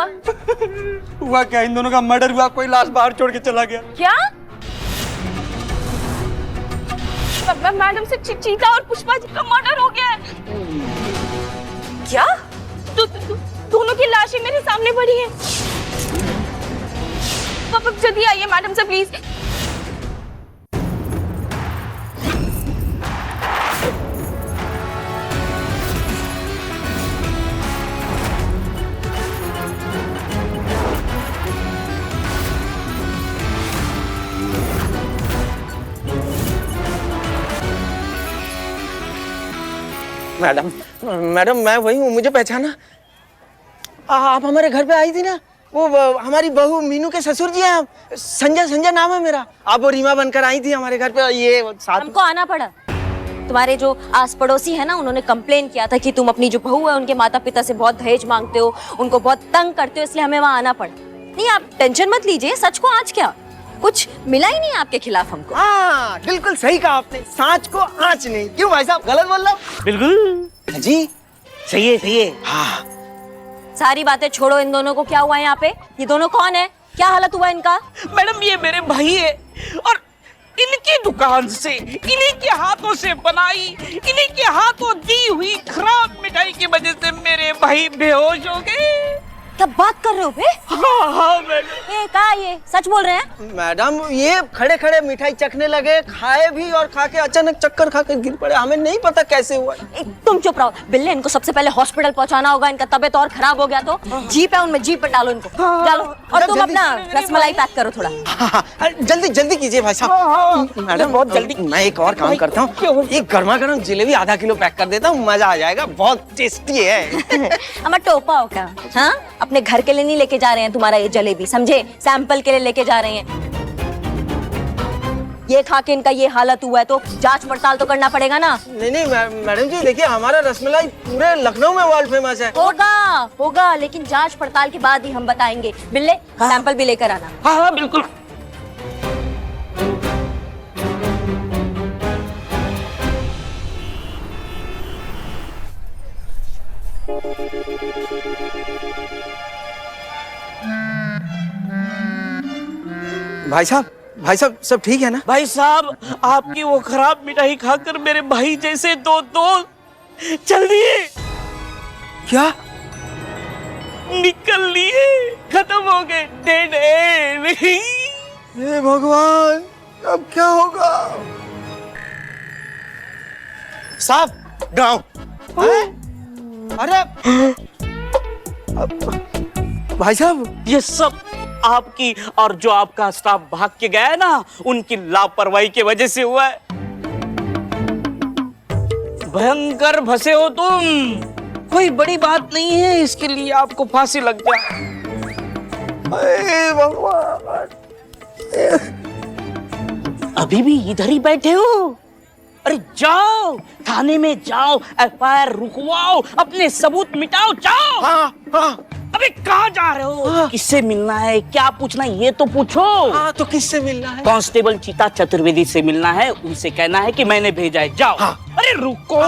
हुआ? हुआ क्या, इन दोनों का मर्डर हुआ, कोई लाश बाहर छोड़ के चला गया। क्या? मैडम से चीता और पुष्पा जी का मर्डर हो गया है। क्या? दोनों की लाशें मेरे सामने पड़ी हैं। पापा जल्दी आइए मैडम से प्लीज। मैडम मैडम मैं वही हूँ, मुझे पहचाना? आप हमारे घर पे आई थी ना, वो हमारी बहू मीनू के ससुर जी हैं आप। संजय नाम है मेरा। आप वो रीमा बनकर आई थी हमारे घर पे। ये साथ हमको आना पड़ा। तुम्हारे जो आस पड़ोसी है ना, उन्होंने कंप्लेन किया था कि तुम अपनी जो बहू है उनके माता पिता से बहुत दहेज मांगते हो, उनको बहुत तंग करते हो, इसलिए हमें वहाँ आना पड़ा। नहीं आप टेंशन मत लीजिए, सच को आज क्या कुछ मिला ही नहीं आपके खिलाफ हमको। हाँ बिल्कुल सही कहा आपने, सांच को आँच नहीं। क्यों भाई साहब, गलत बोल रहा हूँ? बिल्कुल जी सही है, सही है। हाँ सारी बातें छोड़ो, इन दोनों को क्या हुआ है यहाँ पे? ये दोनों कौन है, क्या हालत हुआ इनका? मैडम ये मेरे भाई है और इनकी दुकान से, इन्हीं के हाथों से बनाई, इन्हीं के हाथों दी हुई खराब मिठाई की वजह से मेरे भाई बेहोश हो गए। क्या बात कर रहे हो बे? हाँ मैडम। ये क्या, ये सच बोल रहे हैं? मैडम, ये खड़े खड़े मिठाई चखने लगे, खाए भी और खा के अचानक चक्कर खा के गिर पड़े। हमें नहीं पता कैसे हुआ। तुम चुप रहो बिल्ले, इनको सबसे पहले हॉस्पिटल पहुंचाना होगा, इनका तबीयत और खराब हो गया तो। जीप है उनमें, जीप पर डालो इनको। डालो। और तुम अपना रसमलाई पैक करो थोड़ा। जल्दी जल्दी कीजिए भाई साहब। मैडम बहुत जल्दी। मैं एक और काम करता हूँ, एक गर्मा गर्म जलेबी आधा किलो पैक कर देता हूँ, मजा आ जाएगा, बहुत टेस्टी है। हमारा टोपा हो क्या? हाँ, अपने घर के लिए नहीं लेके जा रहे हैं तुम्हारा ये जलेबी, समझे? सैंपल के लिए लेके जा रहे हैं। ये खा के इनका ये हालत हुआ है तो जांच पड़ताल तो करना पड़ेगा ना। नहीं मैडम जी, देखिए हमारा रसमलाई पूरे लखनऊ में वर्ल्ड फेमस है। होगा लेकिन जांच पड़ताल के बाद ही हम बताएंगे। बिल्ले सैंपल भी लेकर आना। हाँ बिल्कुल। भाई साहब सब ठीक है ना? भाई साहब आपकी वो खराब मिठाई खाकर मेरे भाई जैसे दो चल दिए। क्या? निकल लिए, खत्म हो गए, डेड एंड। हे भगवान, अब क्या होगा? साहब गाँव। अरे भाई साहब, ये सब आपकी और जो आपका स्टाफ भाग के गया है ना, उनकी लापरवाही की वजह से हुआ है। भयंकर फंसे हो तुम, कोई बड़ी बात नहीं है, इसके लिए आपको फांसी लग जाए। हे भगवान, अभी भी इधर ही बैठे हो? अरे जाओ, थाने में जाओ, एफआईआर रुकवाओ, अपने सबूत मिटाओ, जाओ। हाँ। अबे कहाँ जा रहे हो? किससे मिलना है, क्या पूछना है, ये तो पूछो। हाँ तो किससे मिलना है? कांस्टेबल चीता चतुर्वेदी से मिलना है, उनसे कहना है कि मैंने भेजा है, जाओ। हाँ। अरे रुको,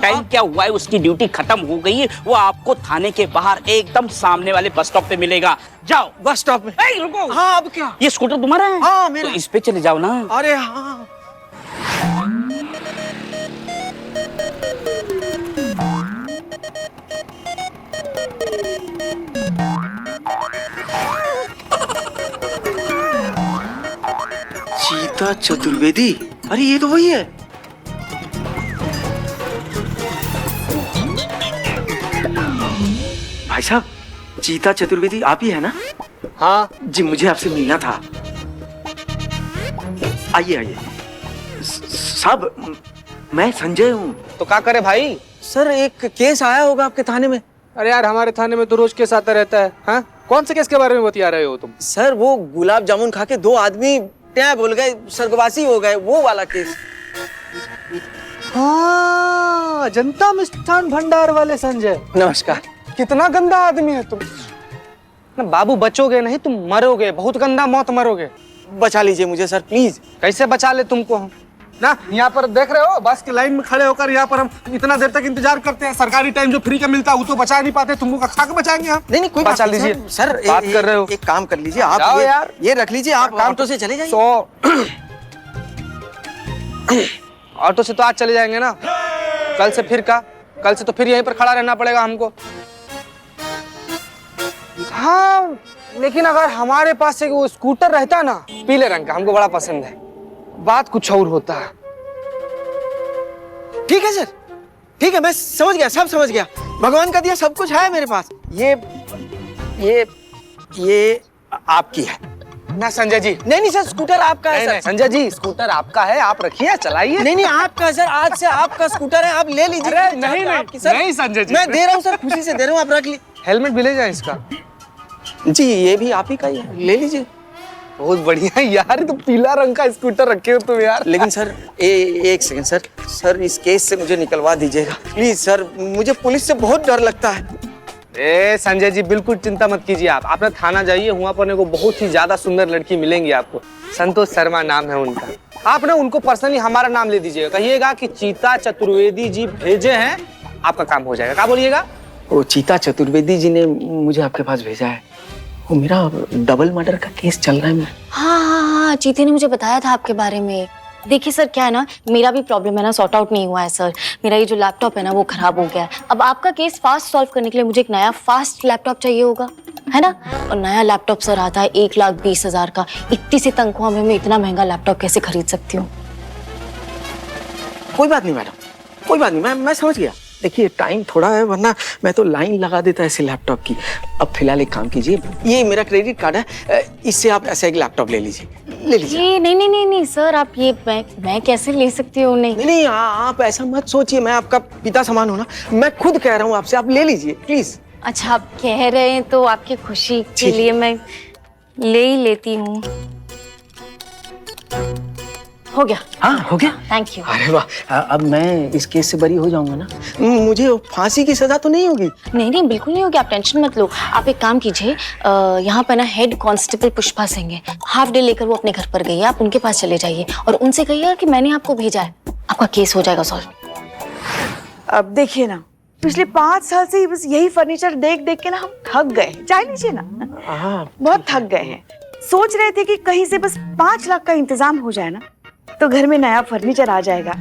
टाइम क्या हुआ है, उसकी ड्यूटी खत्म हो गई है, वो आपको थाने के बाहर एकदम सामने वाले बस स्टॉप पे मिलेगा, जाओ। बस स्टॉप में? रुको। हाँ अब क्या? ये स्कूटर तुम्हारा है? हाँ मेरा। तो इस पे चले जाओ ना। अरे हाँ। चीता चतुर्वेदी, अरे ये तो वही है। भाई साहब, चीता चतुर्वेदी आप ही है ना? हाँ जी, मुझे आपसे मिलना था। आइए। साहब मैं संजय हूँ। तो क्या करे भाई? सर एक केस आया होगा आपके थाने में। अरे यार, हमारे थाने में तो रोज केस आता रहता है। हाँ, कौन से केस के बारे में बतिया रहे हो तुम? सर वो गुलाब जामुन खा के दो आदमी क्या बोल गए, स्वर्गवासी हो गए, वो वाला केस। हाँ, जनता मिष्ठान भंडार वाले संजय। नमस्कार। कितना गंदा आदमी है तुम ना बाबू, बचोगे नहीं, तुम मरोगे, बहुत गंदा मौत मरोगे। बचा लीजिए मुझे सर प्लीज। कैसे बचा ले तुमको हम? ना यहाँ पर देख रहे हो, बस की लाइन में खड़े होकर यहाँ पर हम इतना देर तक इंतजार करते हैं। सरकारी टाइम जो फ्री का मिलता है वो तो बचा नहीं पाते, तुमको खा के बचाएंगे हम। नहीं कोई बचा बात नहीं लीजिए सर। बात कर रहे हो। एक काम कर लीजिए आप, जाओ यार। ये रख लीजिए आप, ऑटो से चले जाइए। ऑटो से तो आज चले जाएंगे ना, कल से तो फिर यहीं पर खड़ा रहना पड़ेगा हमको। हाँ लेकिन अगर हमारे पास एक वो स्कूटर रहता ना पीले रंग का, हमको बड़ा पसंद है, बात कुछ और होता है। ठीक है सर, ठीक है, मैं समझ गया, सब समझ गया। भगवान का दिया सब कुछ है मेरे पास। ये आपकी है ना संजय जी? नहीं सर, स्कूटर आपका है सर। संजय जी स्कूटर आपका है, आप रखिए चलाइए। नहीं आपका है सर, आज से आपका स्कूटर है, आप ले लीजिए। अरे नहीं संजय जी, मैं दे रहा हूँ सर, खुशी से दे रहा हूँ, आप रख लीजिए। हेलमेट भी ले जाए इसका? जी ये भी आप ही का ही है, ले लीजिए। बहुत बढ़िया यार, तो पीला रंग का स्कूटर रखे हो तुम यार। लेकिन सर एक सेकंड सर, इस केस से मुझे निकलवा दीजिएगा प्लीज सर, मुझे पुलिस से बहुत डर लगता है। संजय जी बिल्कुल चिंता मत कीजिए, आप अपना थाना जाइए, वहाँ पर को बहुत ही ज्यादा सुंदर लड़की मिलेंगी आपको। संतोष शर्मा नाम है उनका। आप ना उनको पर्सनली हमारा नाम ले दीजिएगा, कहिएगा कि चीता चतुर्वेदी जी भेजे हैं, आपका काम हो जाएगा। क्या बोलिएगा? वो चीता चतुर्वेदी जी ने मुझे आपके पास भेजा है, वो मेरा डबल मर्डर का केस चल रहा है। हाँ, चीते ने मुझे बताया था आपके बारे में। देखिए सर, क्या है ना, मेरा भी प्रॉब्लम है ना, सॉर्ट आउट नहीं हुआ है सर। मेरा ये जो लैपटॉप है ना वो खराब हो गया है। अब आपका केस फास्ट सॉल्व करने के लिए मुझे एक नया फास्ट लैपटॉप चाहिए होगा, है ना? और नया लैपटॉप सर आता है 1,20,000 का। इतनी सी तनख्वाह में मैं इतना महंगा लैपटॉप कैसे खरीद सकती हूँ? कोई बात नहीं मैडम, कोई बात नहीं, मैं समझ गया। देखिए टाइम थोड़ा है, वरना मैं तो लाइन लगा देता ऐसे लैपटॉप की। अब फिलहाल एक काम कीजिए, ये मेरा क्रेडिट कार्ड है, इससे आप ऐसा एक लैपटॉप ले लीजिए। ये नहीं सर, आप ये मैं कैसे ले सकती हूँ? नहीं, आप ऐसा मत सोचिए, मैं आपका पिता समान हूँ ना, मैं खुद कह रहा हूँ आपसे, आप ले लीजिए प्लीज। अच्छा आप कह रहे हैं तो आपकी खुशी के लिए मैं ले ही लेती हूँ। हो गया? हाँ हो गया, थैंक यू। अरे वाह, अब मैं इस केस से बरी हो जाऊंगा ना, मुझे फांसी की सजा तो नहीं होगी? नहीं बिल्कुल नहीं होगी, आप टेंशन मत लो। आप एक काम कीजिए, यहाँ पर ना हेड कांस्टेबल पुष्पा सिंह है, हाफ डे लेकर वो अपने घर पर गई है, आप उनके पास चले जाइए और उनसे कहिएगा कि मैंने आपको भेजा है, आपका केस हो जाएगा सॉल्व। अब देखिए ना, पिछले 5 साल से बस यही फर्नीचर देख देख के ना हम थक गए। जान लीजिए ना, बहुत थक गए हैं। सोच रहे थे कि कहीं से बस 5 लाख का इंतजाम हो जाए ना तो घर में नया फर्नीचर आ जाएगा,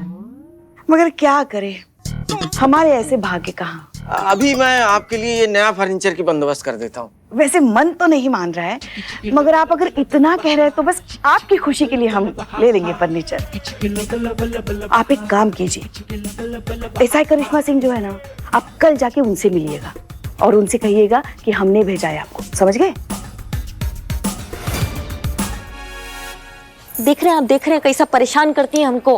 मगर क्या करें, हमारे ऐसे भाग्य कहाँ। अभी मैं आपके लिए ये नया फर्नीचर की बंदोबस्त कर देता हूँ। वैसे मन तो नहीं मान रहा है, मगर आप अगर इतना कह रहे हैं तो बस आपकी खुशी के लिए हम ले लेंगे फर्नीचर। आप एक काम कीजिए, एसआई करिश्मा सिंह जो है ना, आप कल जाके उनसे मिलिएगा और उनसे कहिएगा कि हमने भेजा है आपको, समझ गए? देख रहे हैं कैसा परेशान करती है हमको।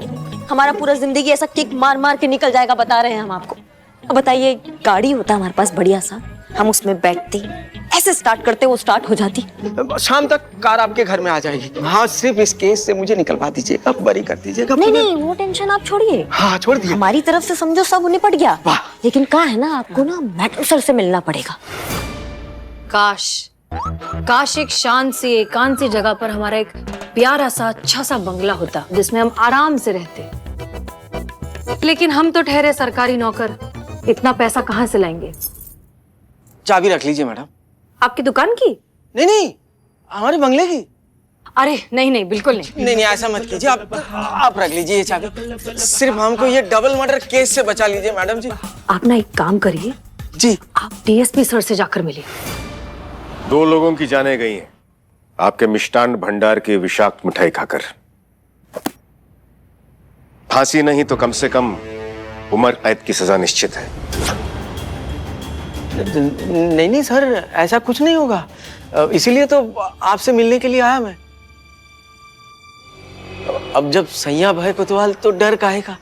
हमारा पूरा जिंदगी ऐसा किक मार मार के निकल जाएगा, बता रहे हैं हम आपको। अब बताइए, गाड़ी होता हमारे पास बढ़िया सा, हम उसमें बैठते, ऐसे स्टार्ट करते, वो स्टार्ट हो जाती। शाम तक कार आपके घर में आ जाएगी। हाँ, सिर्फ इस केस से मुझे निकलवा दीजिएगा, बरी कर दीजिएगा। नहीं वो टेंशन आप छोड़िए। हाँ छोड़ दिए। हमारी तरफ से समझो सब निपट गया। वाह। लेकिन कहाँ है ना, आपको ना मैट्रो सर से मिलना पड़ेगा। काश एक शांत सी एकांत सी जगह पर हमारा एक प्यारा सा अच्छा सा बंगला होता जिसमें हम आराम से रहते। लेकिन हम तो ठहरे सरकारी नौकर, इतना पैसा कहाँ से लाएंगे? चाबी रख लीजिए मैडम। आपकी दुकान की? नहीं, हमारे बंगले की। अरे नहीं बिल्कुल नहीं। नहीं ऐसा मत कीजिए, आप रख लीजिए ये चाबी। सिर्फ हमको ये डबल मर्डर केस से बचा लीजिए मैडम जी। आप ना एक काम करिए जी, आप डीएसपी सर से जाकर मिलिए। 2 लोगों की जानें गई हैं आपके मिष्टान्न भंडार की विषाक्त मिठाई खाकर। फांसी नहीं तो कम से कम उम्र कैद की सजा निश्चित है। नहीं सर, ऐसा कुछ नहीं होगा, इसीलिए तो आपसे मिलने के लिए आया मैं। अब जब सैया भय कोतवाल तो डर काहे का?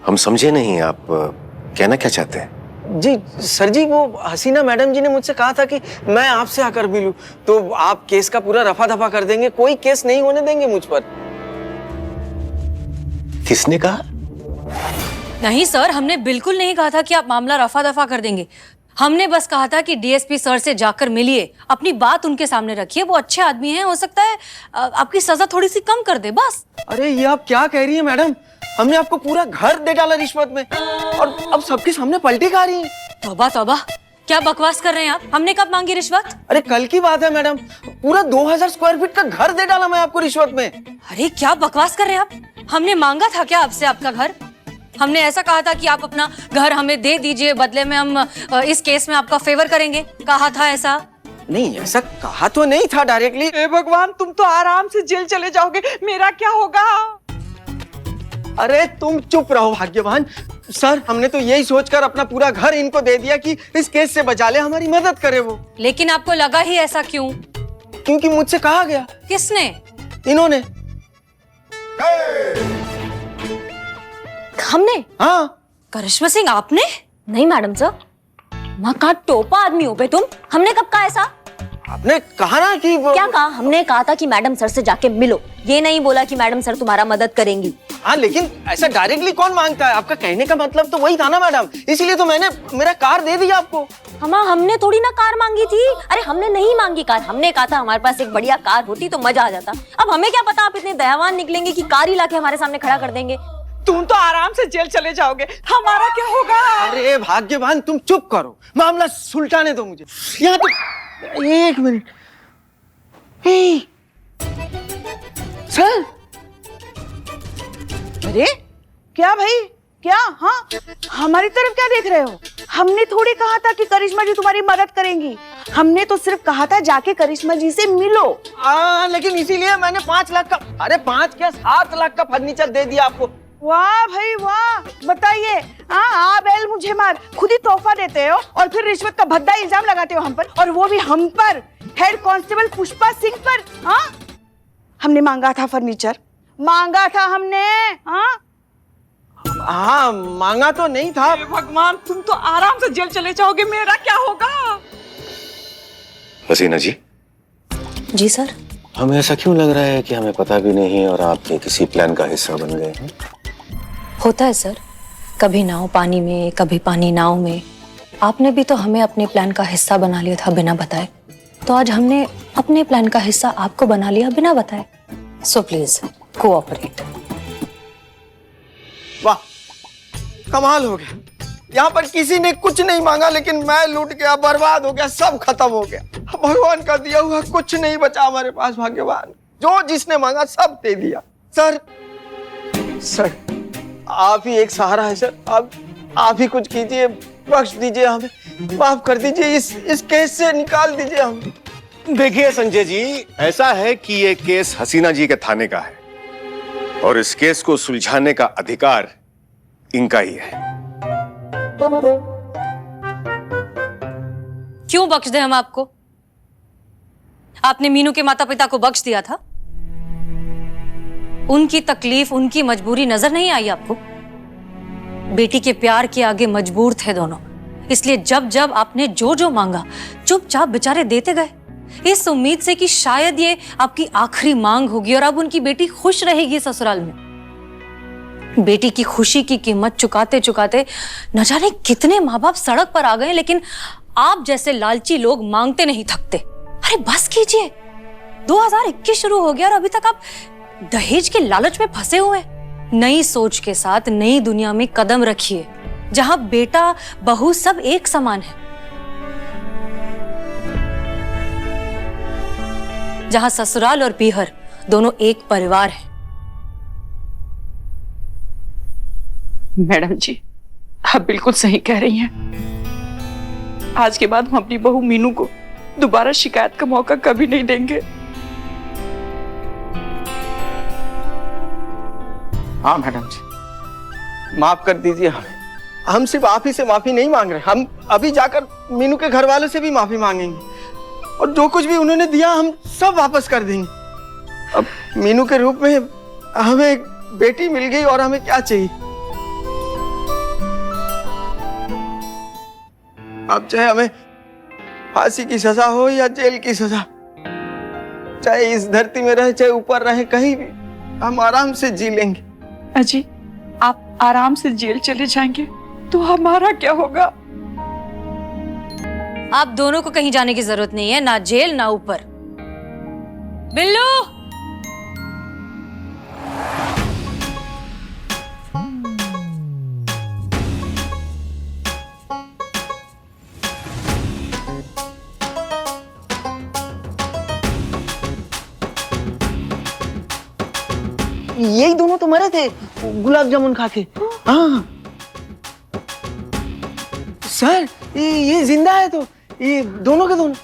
हम समझे नहीं, आप कहना क्या चाहते हैं? जी सर जी, वो हसीना मैडम जी ने मुझसे कहा था कि मैं आपसे आकर मिलूं, तो आप केस का पूरा रफा दफा कर देंगे, कोई केस नहीं होने देंगे मुझ पर। किसने कहा? नहीं सर, हमने बिल्कुल नहीं कहा था कि आप मामला रफा दफा कर देंगे। हमने बस कहा था कि डीएसपी सर से जाकर मिलिए, अपनी बात उनके सामने रखिए, वो अच्छे आदमी हैं, हो सकता है आपकी सजा थोड़ी सी कम कर दे, बस। अरे ये आप क्या कह रही हैं मैडम? हमने आपको पूरा घर दे डाला रिश्वत में, और अब सबके सामने पलटी खा रही हैं। तौबा तौबा, क्या बकवास कर रहे हैं आप? हमने कब मांगी रिश्वत? अरे कल की बात है मैडम, पूरा 2000 स्क्वायर फीट का घर दे डाला मैं आपको रिश्वत में। अरे क्या बकवास कर रहे हैं आप? हमने मांगा था क्या आपसे आपका घर? हमने ऐसा कहा था कि आप अपना घर हमें दे दीजिए, बदले में हम इस केस में आपका फेवर करेंगे? कहा था ऐसा? नहीं, ऐसा कहा तो नहीं था डायरेक्टली। हे भगवान, तुम तो आराम से जेल चले जाओगे, मेरा क्या होगा? अरे तुम चुप रहो भाग्यवान। सर, हमने तो यही सोचकर अपना पूरा घर इनको दे दिया कि इस केस से बचा ले, हमारी मदद करे वो। लेकिन आपको लगा ही ऐसा क्यों? क्योंकि मुझसे कहा गया। किसने? इन्होंने। हमने? हाँ। करिश्मा सिंह, आपने? नहीं मैडम सर, माँ का टोपा आदमी हो बे तुम। हमने कब कहा ऐसा? आपने कहा ना कि वो... क्या कहा? हमने कहा था कि मैडम सर से जाके मिलो, ये नहीं बोला कि मैडम सर तुम्हारा मदद करेंगी। हाँ, लेकिन ऐसा डायरेक्टली कौन मांगता है? आपका कहने का मतलब तो वही था ना मैडम, इसीलिए तो मैंने मेरा कार दे दिया आपको। हमने थोड़ी ना कार मांगी थी। अरे हमने नहीं मांगी कार, हमने कहा था हमारे पास एक बढ़िया कार होती तो मजा आ जाता। अब हमें क्या पता आप इतने दयावान निकलेंगे कि कार ही लाके हमारे सामने खड़ा कर देंगे। तुम तो आराम से जेल चले जाओगे, हमारा क्या होगा? अरे भाग्यवान, तुम चुप करो, मामला सुलझाने दो मुझे। यहाँ तो एक मिनट। सर, अरे क्या भाई, क्या? हाँ, हमारी तरफ क्या देख रहे हो? हमने थोड़ी कहा था कि करिश्मा जी तुम्हारी मदद करेंगी, हमने तो सिर्फ कहा था जाके करिश्मा जी से मिलो। लेकिन इसीलिए मैंने 5 लाख का, अरे 5 क्या 7 लाख का फर्नीचर दे दिया आपको। वाह भाई वाह, बताइए। हाँ, बैल मुझे मार, खुद ही तोहफा देते हो और फिर रिश्वत का भद्दा इल्जाम लगाते हो हम पर, और वो भी हम पर, हेड कांस्टेबल पुष्पा सिंह पर। हाँ, हमने मांगा था फर्नीचर, मांगा था हमने। हाँ, मांगा तो नहीं था। भगवान, तुम तो आराम से जेल चले जाओगे, मेरा क्या होगा? हसीना जी। जी सर। हमें ऐसा क्यों लग रहा है कि हमें पता भी नहीं और आपके किसी प्लान का हिस्सा बन गए हैं? होता है सर, कभी नाव पानी में, कभी पानी नाव में। आपने भी तो हमें अपने प्लान का हिस्सा बना लिया था बिना बताए, तो आज हमने अपने प्लान का हिस्सा आपको बना लिया बिना बताए। So please cooperate. वाह, कमाल हो गया। यहाँ पर किसी ने कुछ नहीं मांगा, लेकिन मैं लूट गया, बर्बाद हो गया, सब खत्म हो गया। भगवान का दिया हुआ कुछ नहीं बचा हमारे पास। भाग्यवान, जो जिसने मांगा सब दे दिया। सर, आप ही एक सहारा है सर, आप ही कुछ कीजिए, बख्श दीजिए हमें, माफ कर दीजिए, इस केस से निकाल दीजिए हमें। देखिए संजय जी, ऐसा है कि ये केस हसीना जी के थाने का है और इस केस को सुलझाने का अधिकार इनका ही है। क्यों बख्श दे हम आपको? आपने मीनू के माता पिता को बख्श दिया था? उनकी तकलीफ, उनकी मजबूरी नजर नहीं आई आपको? बेटी के प्यार के आगे मजबूर थे दोनों, इसलिए जब जब आपने जो जो मांगा चुपचाप बेचारे देते गए, इस उम्मीद से कि शायद ये आपकी आखिरी मांग होगी और अब उनकी बेटी खुश रहेगी ससुराल में। बेटी की खुशी की कीमत चुकाते चुकाते न जाने कितने माँ बाप सड़क पर आ गए, लेकिन आप जैसे लालची लोग मांगते नहीं थकते। अरे बस कीजिए, 2021 शुरू हो गया और अभी तक आप दहेज के लालच में फंसे हुए हैं। नई सोच के साथ नई दुनिया में कदम रखिए, जहां बेटा बहू सब एक समान है, जहां ससुराल और पीहर दोनों एक परिवार है। मैडम जी, आप बिल्कुल सही कह रही हैं। आज के बाद हम अपनी बहू मीनू को दोबारा शिकायत का मौका कभी नहीं देंगे। हाँ मैडम जी, माफ कर दीजिए हमें। हम सिर्फ आप ही से माफी नहीं मांग रहे, हम अभी जाकर मीनू के घर वालों से भी माफी मांगेंगे और जो कुछ भी उन्होंने दिया हम सब वापस कर देंगे। अब मीनू के रूप में हमें एक बेटी मिल गई और हमें क्या चाहिए। अब चाहे हमें फांसी की सजा हो या जेल की सजा, चाहे इस धरती में रहे चाहे ऊपर रहे, कहीं भी हम आराम से जी लेंगे। अजी, आप आराम से जेल चले जाएंगे तो हमारा क्या होगा? आप दोनों को कहीं जाने की जरूरत नहीं है, ना जेल ना ऊपर। बिल्लू, यही दोनों तो मरे थे गुलाब जामुन खा के। हाँ सर, ये जिंदा है तो ये दोनों के दोनों।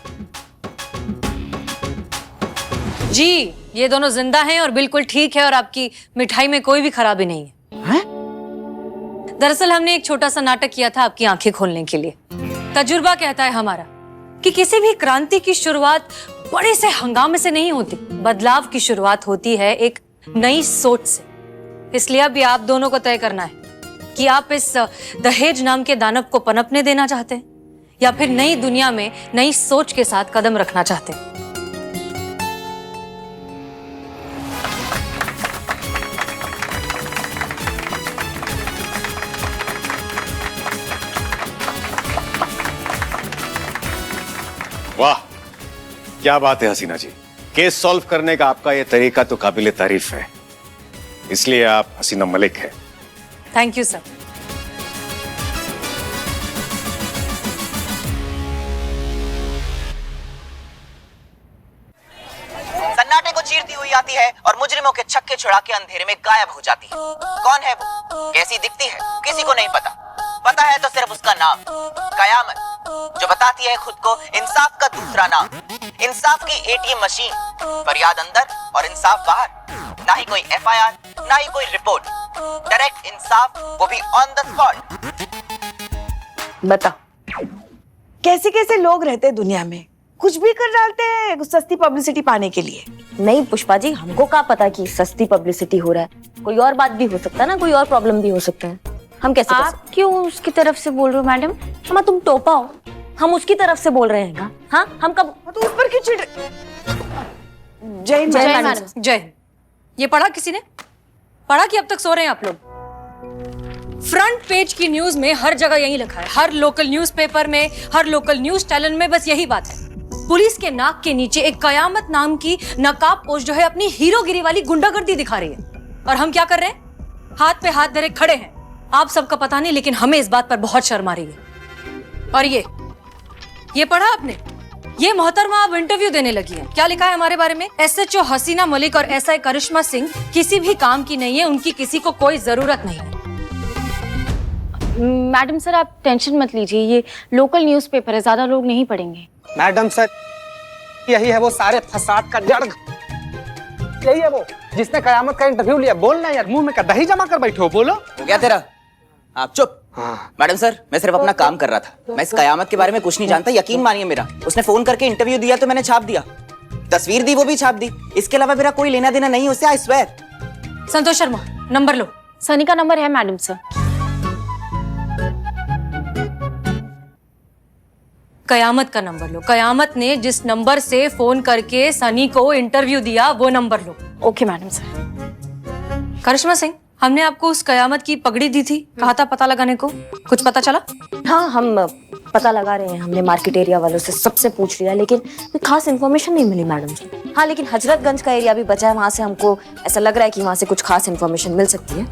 जी, ये दोनों जिंदा हैं और बिल्कुल ठीक है और आपकी मिठाई में कोई भी खराबी नहीं है। हैं? दरअसल हमने एक छोटा सा नाटक किया था आपकी आंखें खोलने के लिए। तजुर्बा कहता है हमारा कि किसी भी क्रांति की शुरुआत बड़े से हंगामे से नहीं होती, बदलाव की शुरुआत होती है एक नई सोच से। इसलिए अब ये आप दोनों को तय करना है कि आप इस दहेज नाम के दानव को पनपने देना चाहते हैं या फिर नई दुनिया में नई सोच के साथ कदम रखना चाहते हैं। वाह, क्या बात है हसीना जी। केस सॉल्व करने का आपका ये तरीका तो काबिले तारीफ है, इसलिए आप हसीना मलिक है। Thank you sir. सन्नाटे को चीरती हुई आती है और मुजरिमों के छक्के छुड़ा के अंधेरे में गायब हो जाती है। कौन है वो, कैसी दिखती है, किसी को नहीं पता। पता है तो सिर्फ उसका नाम, कयामत, जो बताती है खुद को इंसाफ का दूसरा नाम। इंसाफ की एटीएम मशीन, फरियाद अंदर और इंसाफ बाहर। ना ही कोई एफआईआर, ना ही कोई रिपोर्ट, डायरेक्ट इंसाफ, वो भी ऑन द स्पॉट। बता, कैसे कैसे लोग रहते हैं दुनिया में, कुछ भी कर डालते हैं सस्ती पब्लिसिटी पाने के लिए। नहीं पुष्पा जी, हमको क्या पता कि सस्ती पब्लिसिटी हो रहा है, कोई और बात भी हो सकता है ना, कोई और प्रॉब्लम भी हो सकता है। हम कैसे आप क्यों उसकी तरफ से बोल रहे हो मैडम? हम तुम टोपा हो, हम उसकी तरफ से बोल रहे हैं ना। हाँ, हम कब तो उस पर क्यों चिढ़ रहे? जय हिंद जय मैडम। मैडम। जय हिंद। ये पढ़ा किसी ने? पढ़ा कि अब तक सो रहे हैं आप लोग? फ्रंट पेज की न्यूज में हर जगह यही लिखा है, हर लोकल न्यूज़पेपर में, हर लोकल न्यूज चैनल में बस यही बात है। पुलिस के नाक के नीचे एक कयामत नाम की नकाब पोस्ट जो है अपनी हीरोगिरी वाली गुंडागर्दी दिखा रही है, और हम क्या कर रहे हैं? हाथ पे हाथ धरे खड़े हैं। आप सबका पता नहीं, लेकिन हमें इस बात पर बहुत शर्म आ रही है। और ये पढ़ा आपने? ये मोहतरमा अब इंटरव्यू देने लगी है। क्या लिखा है हमारे बारे में? एसएचओ हसीना मलिक और एसआई करिश्मा सिंह किसी भी काम की नहीं है, उनकी किसी को कोई जरूरत नहीं है। मैडम सर, आप टेंशन मत लीजिए, ये लोकल न्यूज़पेपर है, ज्यादा लोग नहीं पढ़ेंगे। मैडम सर, यही है वो सारे फसाद का जड़, यही है वो जिसने कयामत का इंटरव्यू लिया। बोलना यार, मुंह में का दही जमा कर बैठे हो, बोलो। हो गया तेरा? आप चुप। मैडम सर, मैं सिर्फ अपना काम कर रहा था, मैं इस कयामत के बारे में कुछ नहीं जानता, यकीन मानिए मेरा। उसने फोन करके इंटरव्यू दिया तो मैंने छाप दिया, तस्वीर दी वो भी छाप दी, इसके अलावा मेरा कोई लेना देना नहीं उससे, I swear. Santosh Sharma, number लो। सनी का नंबर है मैडम सर। कयामत का नंबर लो। कयामत ने जिस नंबर से फोन करके सनी को इंटरव्यू दिया, वो नंबर लो। Okay madam sir. Karishma Singh, हमने आपको उस कयामत की पगड़ी दी थी, कहा था पता लगाने को, कुछ पता चला? हाँ, हम पता लगा रहे हैं। हमने मार्केट एरिया वालों से सबसे पूछ लिया, लेकिन कोई खास इन्फॉर्मेशन नहीं मिली मैडम जी। हाँ, लेकिन हजरतगंज का एरिया भी बचा है, वहां से हमको ऐसा लग रहा है कि वहां से कुछ खास इन्फॉर्मेशन मिल सकती है।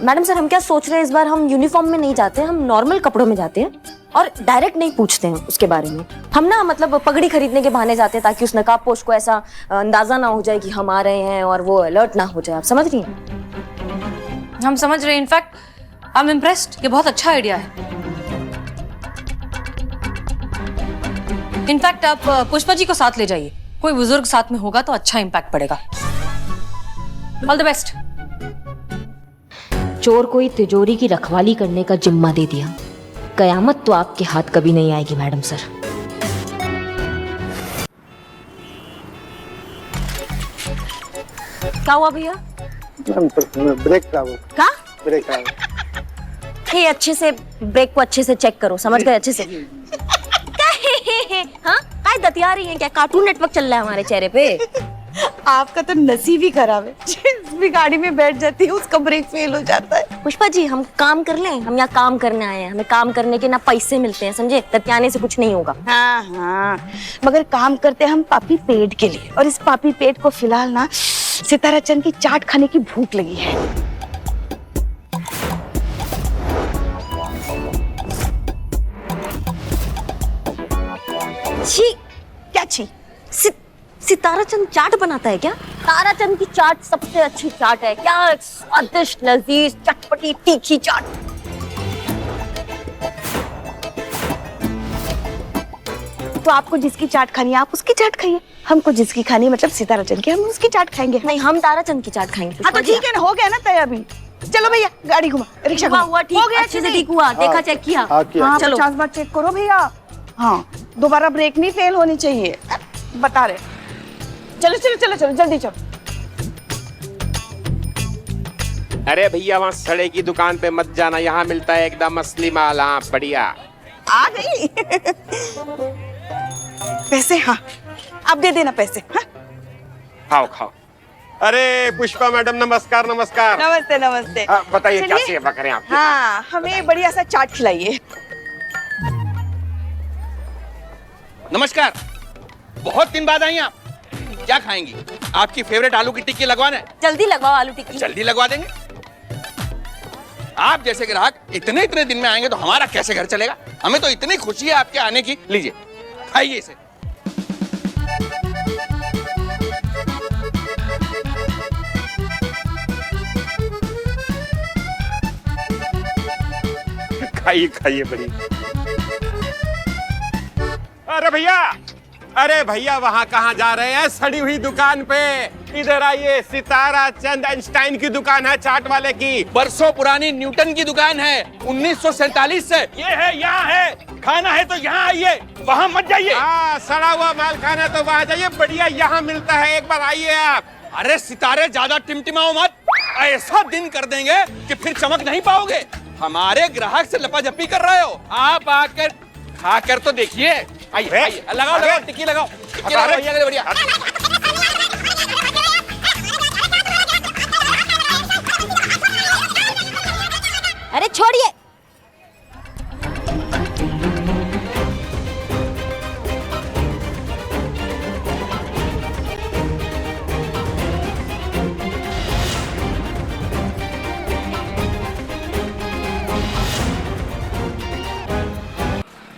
मैडम सर, हम क्या सोच रहे हैं, इस बार हम यूनिफॉर्म में नहीं जाते, हम नॉर्मल कपड़ों में जाते हैं और डायरेक्ट नहीं पूछते हैं उसके बारे में। हम ना मतलब पगड़ी खरीदने के बहाने जाते हैं, ताकि उस नकाब पोश को ऐसा अंदाजा ना हो जाए कि हम आ रहे हैं और वो अलर्ट ना हो जाए। आप समझ रही हैं? हम समझ रहे हैं। इनफैक्ट आई एम इम्प्रेस्ड, ये बहुत अच्छा आइडिया है। इनफैक्ट आप पुष्पा जी को साथ ले जाइए, कोई बुजुर्ग साथ में होगा तो अच्छा इम्पैक्ट पड़ेगा। All the best. चोर को ही तिजोरी की रखवाली करने का जिम्मा दे दिया, कयामत तो आपके हाथ कभी नहीं आएगी मैडम सर। क्या हुआ भैया? ब्रेक का वो, क्या? ब्रेक का। ये अच्छे से ब्रेक को अच्छे से चेक करो, समझ गए? अच्छे से। हाँ, काय दतिया रही हैं क्या? कार्टून नेटवर्क चल रहा है हमारे चेहरे पे। आपका तो नसीब ही खराब है, जिस भी गाड़ी में बैठ जाती है उसका ब्रेक फेल हो जाता है। पुष्पा जी, हम काम कर लें, हम यहाँ काम करने आए हैं, हमें काम करने के ना पैसे मिलते हैं, समझे? दतियाने से कुछ नहीं होगा। हाँ हाँ, मगर काम करते हैं हम पापी पेट के लिए, और इस पापी पेट को फिलहाल ना सितारा चंद की चाट खाने की भूख लगी है। छी, क्या छी? सितारा चंद चाट बनाता है क्या? तारा चंद की चाट सबसे अच्छी चाट है। क्या स्वादिष्ट, लजीज, चटपटी, तीखी चाट। तो आपको जिसकी चाट खानी है आप उसकी चाट खाइए, हमको जिसकी खानी है मतलब सितारा चंद की, हम उसकी चाट खाएंगे। नहीं, हम तारा चंद की चाट खाएंगे। हाँ तो ठीक है ना, हो गया ना तय अभी। चलो भैया गाड़ी घुमा, रिक्शा हुआ घुमा। हुआ ठीक, हो गया अच्छे से ठीक हुआ। देखा, चेक किया। हाँ चलो 50 बार चेक करो भैया। हाँ दोबारा ब्रेक नहीं फेल होनी चाहिए, बता रहे। चलो चलो चलो चलो जल्दी चलो। अरे भैया वहाँ सड़े की दुकान पे मत जाना, यहाँ मिलता है एकदम असली माल। हाँ बढ़िया। आ गई। पैसे? हाँ आप दे देना पैसे। हाँ खाओ खाओ। अरे पुष्पा मैडम नमस्कार। नमस्कार। नमस्ते नमस्ते। बताइए क्या चलिए। सेवा करें आपकी? हाँ हमें बढ़िया सा चाट खिलाइए। नमस्कार, बहुत दिन बाद आई आप। क्या खाएंगी? आपकी फेवरेट आलू की टिक्की लगवाना है? जल्दी लगवाओ आलू टिक्की। जल्दी लगवा देंगे। आप जैसे ग्राहक इतने दिन में आएंगे तो हमारा कैसे घर चलेगा? हमें तो इतनी खुशी है आपके आने की। लीजिए खाइए इसे। खाइए खाइए बड़ी। अरे भैया वहाँ कहाँ जा रहे हैं? सड़ी हुई दुकान पे इधर आइए। सितारा चंद आइंस्टाइन की दुकान है, चाट वाले की। बरसों पुरानी न्यूटन की दुकान है, 1947 से। ये है, यहाँ है। खाना है तो यहाँ आइए, वहाँ मत जाइए। हाँ सड़ा हुआ माल खाना है तो वहाँ जाइए, बढ़िया यहाँ मिलता है, एक बार आइए आप। अरे सितारे ज्यादा टिमटिमाओ मत, ऐसा दिन कर देंगे कि फिर चमक नहीं पाओगे। हमारे ग्राहक से लपाझपी कर रहे हो। आप आकर खाकर तो देखिए। आइए आइए, लगाओ लगाओ टिक्की लगाओ, टिक्की लगाओ भैया के बढ़िया। अरे छोड़िए।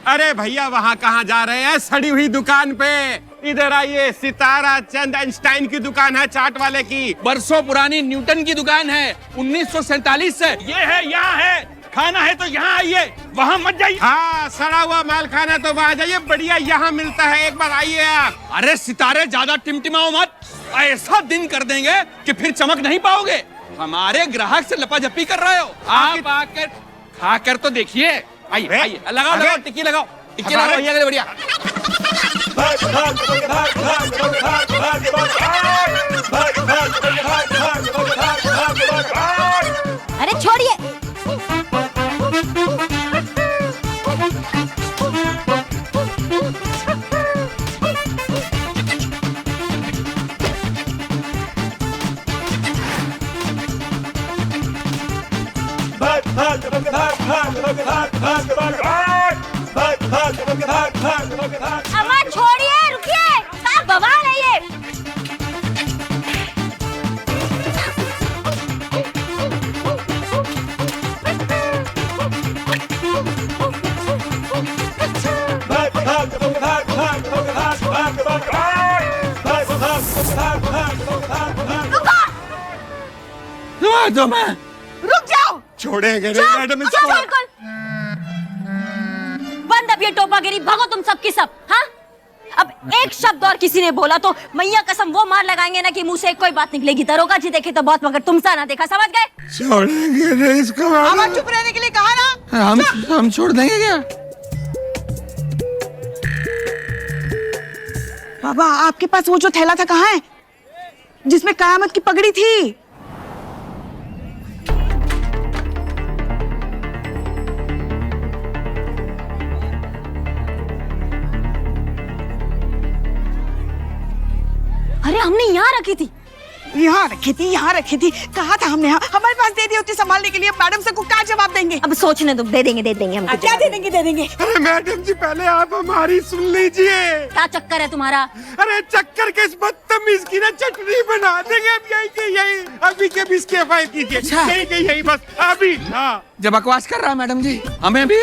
अरे भैया वहाँ कहाँ जा रहे हैं? सड़ी हुई दुकान पे इधर आइए। सितारा चंद आइंस्टाइन की दुकान है, चाट वाले की। बरसों पुरानी न्यूटन की दुकान है, 1947 से। ये है, यहाँ है। खाना है तो यहाँ आइए, वहाँ मत जाइए। हाँ सड़ा हुआ माल खाना है तो वहाँ जाइए, बढ़िया यहाँ मिलता है, एक बार आइए आप। अरे सितारे ज्यादा टिमटिमाओ मत, ऐसा दिन कर देंगे कि फिर चमक नहीं पाओगे। हमारे ग्राहक से लपाझपी कर रहे हो। आप आकर खाकर तो देखिए। आइए आइए, लगाओ लगाओ टिक्की लगाओ, टिक्की लगाओ भैया के बढ़िया। अरे छोड़िए। अम्मा छोड़िए, रुकिए, क्या बवाल है ये? रुक जाओ। छोड़ेंगे नहीं मैडम इसको। बिल्कुल बंद अब ये टोपागिरी, भागो तुम सब की सब। हाँ अब एक शब्द और किसी ने बोला तो मैया कसम वो मार लगाएंगे ना कि मुंह से कोई बात निकलेगी। दरोगा जी देखे तो बहुत, मगर तुमसा ना देखा, समझ गए? छोड़ेंगे नहीं इसको। हमें चुप रहने के लिए कहा ना। हम छोड़ देंगे क्या? बाबा आपके पास वो जो थैला था कहाँ है, जिसमें कयामत की पगड़ी थी? अरे हमने यहाँ रखी थी। यहाँ रखी थी। कहा था हमने, हमारे पास दे दी होती संभालने के लिए। मैडम से को क्या जवाब देंगे? अब सोचने दो, दे देंगे हम। क्या दे देंगे? अरे मैडम जी पहले आप हमारी सुन लीजिए। क्या चक्कर है तुम्हारा? अरे चक्कर के इस बदतमीज की ना चटनी बना देंगे अब यही के यही, अभी के भी इसके फायदे कीजिए। यही के यही बस अभी। हाँ जब बकवास कर रहा है मैडम जी, हमें भी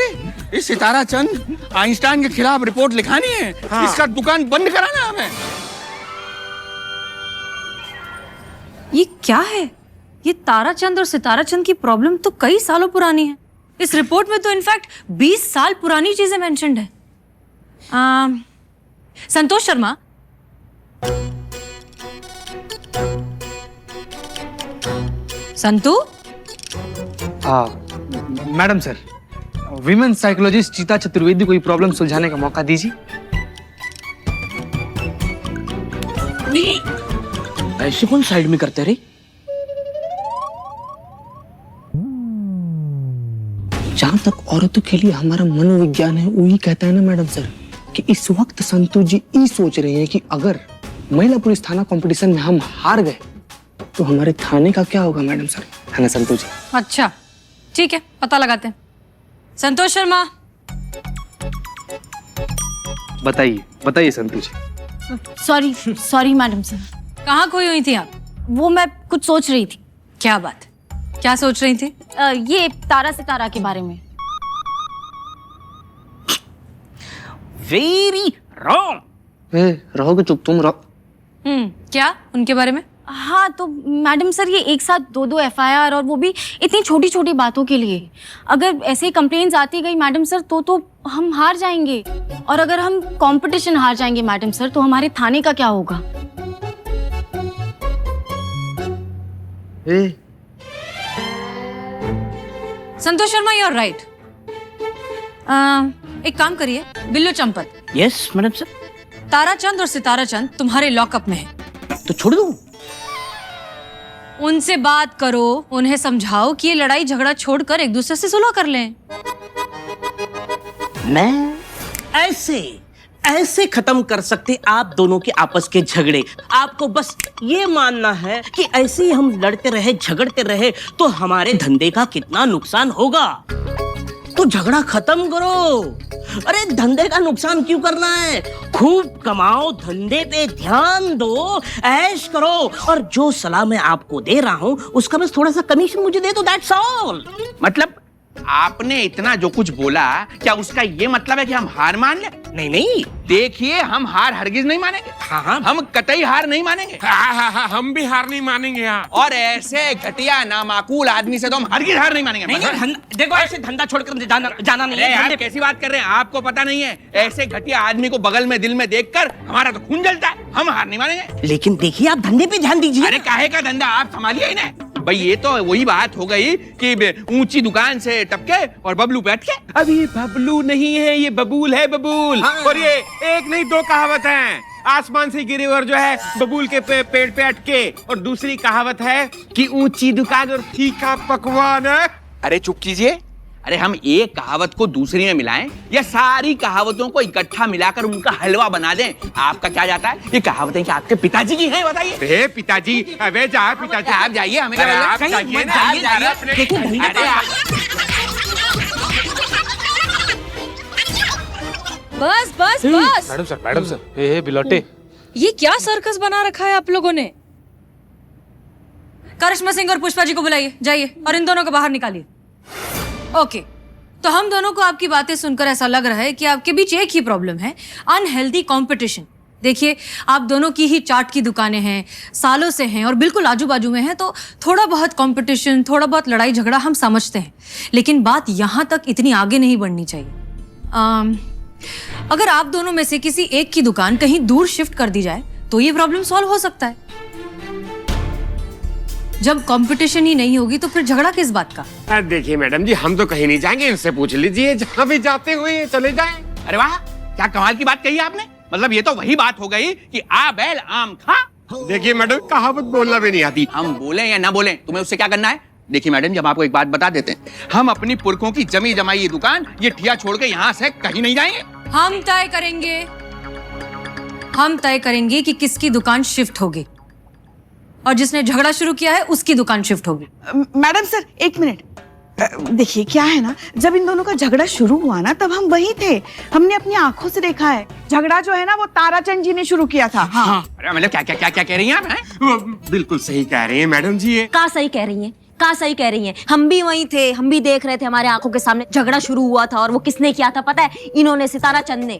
इस सितारा चंद आइंस्टाइन के खिलाफ रिपोर्ट लिखानी है। इसका दुकान बंद कराना हमें। ये क्या है? ये ताराचंद और सिताराचंद की प्रॉब्लम तो कई सालों पुरानी है। इस रिपोर्ट में तो इनफैक्ट 20 साल पुरानी चीजें मेंशन्ड है। Santosh Sharma, Santu, madam sir, women psychologist Chita Chaturvedi को ये प्रॉब्लम सुलझाने का मौका दीजिए। ऐसे कौन साइड में करते रे? जहां तक औरतों के लिए हमारा मनोविज्ञान है, वही कहता है ना मैडम सर कि इस वक्त संतू जी ये सोच रहे हैं कि अगर महिला पुलिस थाना कंपटीशन में हम हार गए तो हमारे थाने का क्या होगा मैडम सर, है ना संतू जी? अच्छा ठीक है, पता लगाते हैं। संतोष शर्मा, बताइए बताइए Santu ji. Sorry madam sir. कहाँ खोई हुई थी आप? वो मैं कुछ सोच रही थी। क्या बात, क्या सोच रही थी? ये तारा सितारा के बारे में। Very wrong. रहोगे चुप, तुम रहो। क्या उनके बारे में? हाँ तो मैडम सर, ये एक साथ दो एफआईआर, और वो भी इतनी छोटी छोटी बातों के लिए। अगर ऐसे ही कंप्लेंट्स आती गई मैडम सर तो हम हार जाएंगे, और अगर हम कंपटीशन हार जाएंगे मैडम सर तो हमारे थाने का क्या होगा? Santosh Sharma, you are right. एक काम करिए बिल्लो Champat, yes madam sir. Tarachand और सिताराचंद तुम्हारे लॉकअप में है, तो छोड़ दूं? उनसे बात करो, उन्हें समझाओ कि ये लड़ाई झगड़ा छोड़कर एक दूसरे से सुलह कर लें। मैं ऐसे खत्म कर सकते आप दोनों के आपस के झगड़े। आपको बस ये मानना है कि ऐसे ही हम लड़ते रहे, झगड़ते रहे तो हमारे धंधे का कितना नुकसान होगा। तो झगड़ा खत्म करो। अरे धंधे का नुकसान क्यों करना है? खूब कमाओ, धंधे पे ध्यान दो, ऐश करो, और जो सलाह मैं आपको दे रहा हूँ उसका बस थोड़ा सा कमीशन मुझे दे दो, दैट्स ऑल। मतलब आपने इतना जो कुछ बोला, क्या उसका ये मतलब है कि हम हार मान ले? नहीं, देखिए, हम हार हरगिज नहीं मानेंगे। हाँ, हम कतई हार नहीं मानेंगे। हाँ, हम भी हार नहीं मानेंगे। हाँ, और ऐसे घटिया नामाकूल आदमी से तो हम हरगिज हार नहीं मानेंगे। नहीं, देखो ऐसे धंधा छोड़कर मुझे जाना नहीं है। यार कैसी बात कर रहे हैं, आपको पता नहीं है? ऐसे घटिया आदमी को बगल में दिल में देखकर हमारा तो खून जलता है। हम हार नहीं मानेंगे। लेकिन देखिए, आप धंधे पे ध्यान दीजिए। अरे काहे का धंधा, आप संभालिए ही ना भाई। ये तो वही बात हो गई कि ऊंची दुकान से टपके और बबलू पे अटके। अब ये बबलू नहीं है, ये बबूल है, बबूल। और ये एक नहीं दो कहावत हैं। आसमान से गिरे और जो है बबूल के पेड़ पे अटके, और दूसरी कहावत है कि ऊंची दुकान और फीका पकवान है। अरे चुप कीजिए। अरे हम एक कहावत को दूसरी में मिलाएं या सारी कहावतों को इकट्ठा मिलाकर उनका हलवा बना दें? आपका क्या जाता है? ये कहावतें क्या आपके पिताजी की हैं? बताइए। अरे पिताजी, अबे जा पिताजी, आप जाइए, हमें क्या आप जाइए जाइए ना, आप जाइए। देखिए, बस बस बस। मैडम सर, हे बिलोटे, ये क्या सर्कस बना रखा है आप लोगों ने? करिश्मा सिंह और पुष्पा जी को बुलाइए, जाइए और इन दोनों को बाहर निकालिए। ओके, तो हम दोनों को आपकी बातें सुनकर ऐसा लग रहा है कि आपके बीच एक ही प्रॉब्लम है, अनहेल्दी कंपटीशन। देखिए, आप दोनों की ही चाट की दुकानें हैं, सालों से हैं और बिल्कुल आजू बाजू में हैं, तो थोड़ा बहुत कंपटीशन, थोड़ा बहुत लड़ाई झगड़ा हम समझते हैं, लेकिन बात यहाँ तक इतनी आगे नहीं बढ़नी चाहिए। अगर आप दोनों में से किसी एक की दुकान कहीं दूर शिफ्ट कर दी जाए तो ये प्रॉब्लम सॉल्व हो सकता है। जब कंपटीशन ही नहीं होगी तो फिर झगड़ा किस बात का? देखिए मैडम जी, हम तो कहीं नहीं जाएंगे, इनसे पूछ लीजिए, जहाँ भी जाते हुए चले जाएं। अरे वाह, क्या कमाल की बात कही आपने। मतलब ये तो वही बात हो गई कि आ बैल आम खा। देखिए मैडम, कहावत बोलना भी नहीं आती। हम बोले या ना बोले, तुम्हें उससे क्या करना है? देखिए मैडम, जब आपको एक बात बता देते हैं, हम अपनी पुरखों की जमी जमाई ये दुकान, ये ठिया छोड़ के यहाँ से कहीं नहीं जाएंगे। हम तय करेंगे कि किसकी दुकान शिफ्ट होगी, और जिसने झगड़ा शुरू किया है उसकी दुकान शिफ्ट होगी। मैडम सर, एक मिनट। देखिए क्या है ना, जब इन दोनों का झगड़ा शुरू हुआ ना, तब हम वही थे, हमने अपनी आंखों से देखा है। झगड़ा जो है ना, वो ताराचंद जी ने शुरू किया था। हाँ। अरे मतलब क्या कह रही हैं आप? वो बिल्कुल सही कह रही हैं मैडम जी। ये का सही कह रही हैं, का सही कह रही हैं। हम भी वहीं थे, हम भी देख रहे थे, हमारे आंखों के सामने झगड़ा शुरू हुआ था। और वो किसने किया था पता है? इन्होंने, सिताराचंद ने।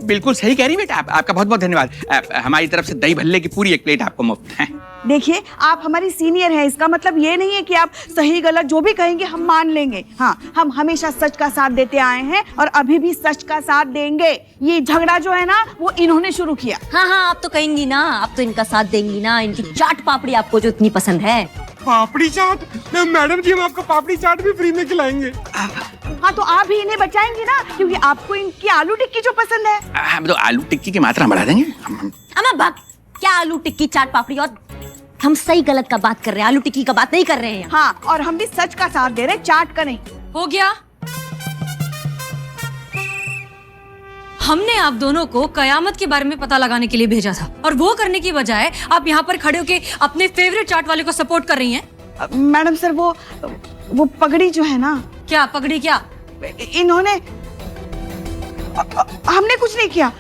बिल्कुल सही कह रही बेटा। आपका बहुत बहुत धन्यवाद। हमारी तरफ से दही भल्ले की पूरी एक प्लेट आपको मुफ्त है। देखिए, आप हमारी सीनियर हैं, इसका मतलब ये नहीं है कि आप सही गलत जो भी कहेंगे हम मान लेंगे। हाँ, हम हमेशा सच का साथ देते आए हैं और अभी भी सच का साथ देंगे। ये झगड़ा जो है ना, वो इन्होंने शुरू किया। हाँ हाँ, आप तो कहेंगी ना, आप तो इनका साथ देंगी ना, इनकी चाट पापड़ी आपको जो इतनी पसंद है। पापड़ी चाट? मैडम जी, हम आपको पापड़ी चाट भी फ्री में खिलाएंगे। हाँ, तो आप भी इन्हें बचाएंगी ना, क्योंकि आपको इनकी आलू टिक्की जो पसंद है। हम तो आलू टिक्की की मात्रा बढ़ा देंगे। अम्मा भाग, क्या आलू टिक्की चाट पापड़ी, और हम सही गलत का बात कर रहे हैं, आलू टिक्की का बात नहीं कर रहे हैं। हाँ, और हम भी सच का साथ दे रहे हैं, चाट का नहीं। हो गया। हमने आप दोनों को कयामत के बारे में पता लगाने के लिए भेजा था, और वो करने की बजाय आप यहाँ पर खड़े होके अपने फेवरेट चाट वाले को सपोर्ट कर रही हैं। मैडम सर, वो पगड़ी जो है ना। क्या पगड़ी? क्या इन्होंने हमने कुछ नहीं किया,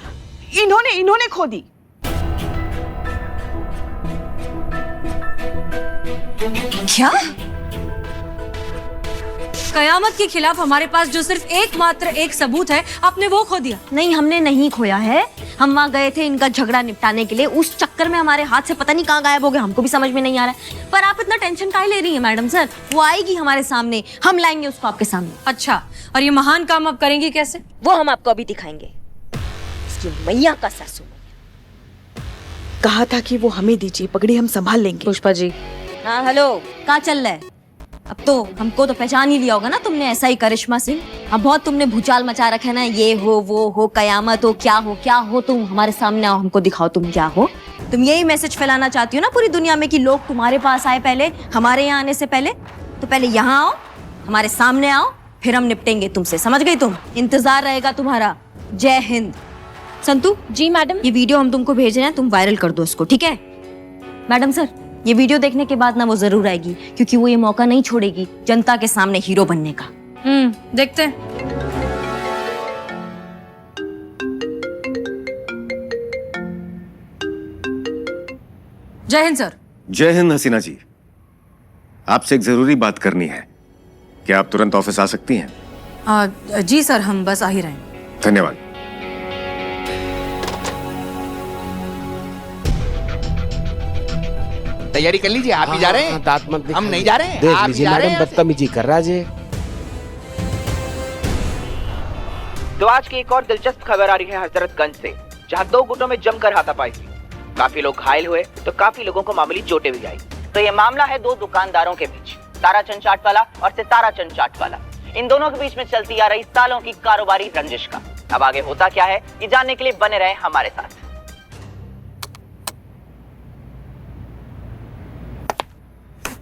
इन्होंने खो दी। क्या? कयामत के खिलाफ हमारे पास जो सिर्फ एकमात्र एक सबूत है, आपने वो खो दिया। नहीं, हमने नहीं खोया है। हम वहाँ गए थे इनका झगड़ा निपटाने के लिए, उस चक्कर में हमारे हाथ से पता नहीं कहाँ गायब हो गया, हमको भी समझ में नहीं आ रहा है। पर आप इतना टेंशन काहे ले रही हैं मैडम सर? वो आएगी हमारे सामने, हम लाएंगे उसको आपके सामने। अच्छा, और ये महान काम आप करेंगी कैसे? वो हम आपको अभी दिखाएंगे। इसकी मैया का सासू। कहा था कि वो हमें दीजिए, पगड़ी हम संभाल लेंगे। पुष्पा जी। हाँ हेलो, कहाँ चल रहा है? अब तो हमको तो पहचान ही लिया होगा ना तुमने, ऐसा ही करिश्मा सिंह। अब बहुत तुमने भूचाल मचा रखा है ना, ये हो वो हो, कयामत हो, क्या हो, तुम हमारे सामने आओ, हमको दिखाओ तुम क्या हो। तुम यही मैसेज फैलाना चाहती हो ना पूरी दुनिया में कि लोग तुम्हारे पास आए पहले, हमारे यहाँ आने से पहले। तो पहले यहाँ आओ, हमारे सामने आओ, फिर हम निपटेंगे तुमसे, समझ गई तुम? इंतजार रहेगा तुम्हारा। जय हिंद। संतू जी मैडम। ये वीडियो हम तुमको भेज रहे हैं, तुम वायरल कर दो इसको, ठीक है? मैडम सर, ये वीडियो देखने के बाद ना वो जरूर आएगी, क्योंकि वो ये मौका नहीं छोड़ेगी जनता के सामने हीरो बनने का। देखते हैं। जय हिंद सर। जय हिंद हसीना जी, आपसे एक जरूरी बात करनी है। क्या आप तुरंत ऑफिस आ सकती हैं? जी सर, हम बस आ ही रहे हैं। धन्यवाद। तैयारी कर लीजिए। आप ही जा रहे हैं? दांत मत हम नहीं जा रहे हैं। देख आप लीजिए जा रहे मैडम, हैं? बदतमीजी कर रहा है। तो आज की एक और दिलचस्प खबर आ रही है हजरतगंज से, जहां दो गुटों में जमकर हाथापाई हुई। काफी लोग घायल हुए तो काफी लोगों को मामूली चोटें भी आई। तो ये मामला है दो दुकानदारों के बीच, ताराचंद चाट वाला और सिताराचंद चाट वाला। इन दोनों के बीच में चलती आ रही सालों की कारोबारी रंजिश का अब आगे होता क्या है, ये जानने के लिए बने रहे हमारे साथ।